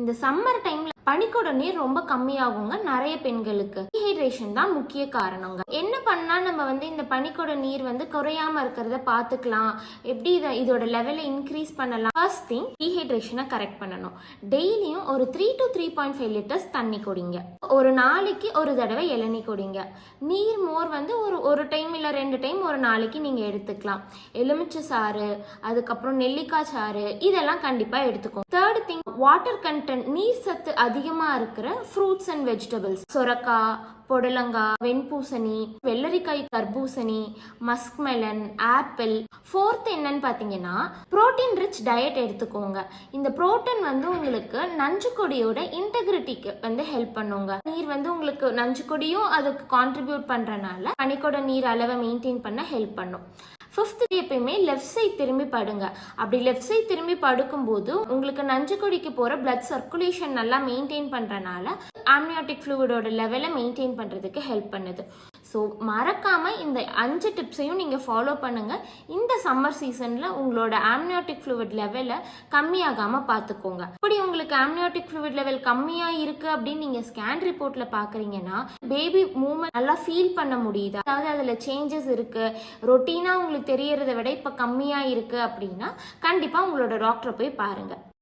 இந்த சம்மர் டைம்ல பனிக்கூட நீர் ரொம்ப கம்மியாகுங்க நிறைய பெண்களுக்கு. டீஹைட்ரேஷன் தான் முக்கிய காரணங்க. என்ன பண்ணா நம்ம இந்த பனிக்கூட நீர் குறையாம இருக்கிறத பாத்துக்கலாம், எப்படி இதோட லெவலை இன்க்ரீஸ் பண்ணலாம்? ஃபர்ஸ்ட் திங், டீஹைட்ரேஷனை கரெக்ட் பண்ணணும். டெய்லியும் ஒரு 3 to 3.5 லிட்டர்ஸ் தண்ணி குடிங்க. ஒரு நாளைக்கு ஒரு தடவை இளநீ குடிங்க. நீர் மோர் ஒரு டைம் இல்ல 2 டைம் ஒரு நாளைக்கு நீங்க எடுத்துக்கலாம். எலுமிச்சை சாறு, அதுக்கப்புறம் நெல்லிக்காய் சாறு, இதெல்லாம் கண்டிப்பா எடுத்துக்கோங்க. தேர்ட் திங், வாட்டர் கண்டென்ட், நீர் சத்து அதிகமா இருக்கிற ஃப்ரூட்ஸ் அண்ட் வெஜிடபிள்ஸ், சொரக்காய், புடலங்காய், வெண்பூசணி, வெள்ளரிக்காய், தர்பூசணி, மஸ்க் மெலன், ஆப்பிள். ஃபோர்த் என்னன்னு பார்த்தீங்கன்னா, புரோட்டீன் ரிச் டயட் எடுத்துக்கோங்க. இந்த புரோட்டீன் உங்களுக்கு நஞ்சுக்கொடியோட இன்டெகிரிட்டிக்கு ஹெல்ப் பண்ணுங்க. நீர் உங்களுக்கு நஞ்சுக்கொடியும் அதுக்கு கான்ட்ரிபியூட் பண்றனால பனிக்கூட நீர் அளவை மெயின்டைன் பண்ண ஹெல்ப் பண்ணும். ஃபிஃப்த், எப்பயுமே லெஃப்ட் சைட் திரும்பி படுங்க. அப்படி லெஃப்ட் சைட் திரும்பி படுக்கும்போது உங்களுக்கு நஞ்சுக்கொடிக்கு போற பிளட் சர்க்குலேஷன் நல்லா மெயின்டைன் பண்றனால ஆம்னியாட்டிக் ஃப்ளூயிடோட லெவலை மெயின்டைன் பண்றதுக்கு ஹெல்ப் பண்ணுது. ஸோ மறக்காம இந்த 5 டிப்ஸையும் நீங்க ஃபாலோ பண்ணுங்க. இந்த சம்மர் சீசன்ல உங்களோட ஆம்னியாட்டிக் ஃப்ளூயிட் லெவலை கம்மியாகாம பார்த்துக்கோங்க. இப்படி உங்களுக்கு ஆம்னியாட்டிக் ஃப்ளூயிட் லெவல் கம்மியா இருக்கு அப்படின்னு நீங்க ஸ்கேன் ரிப்போர்ட்ல பாக்குறீங்கன்னா, பேபி மூவ்மெண்ட் நல்லா ஃபீல் பண்ண முடியுது, அதாவது அதுல சேஞ்சஸ் இருக்கு, ரொட்டீனா உங்களுக்கு தெரியறதை விட இப்ப கம்மியா இருக்கு அப்படின்னா கண்டிப்பா உங்களோட டாக்டரை போய் பாருங்க.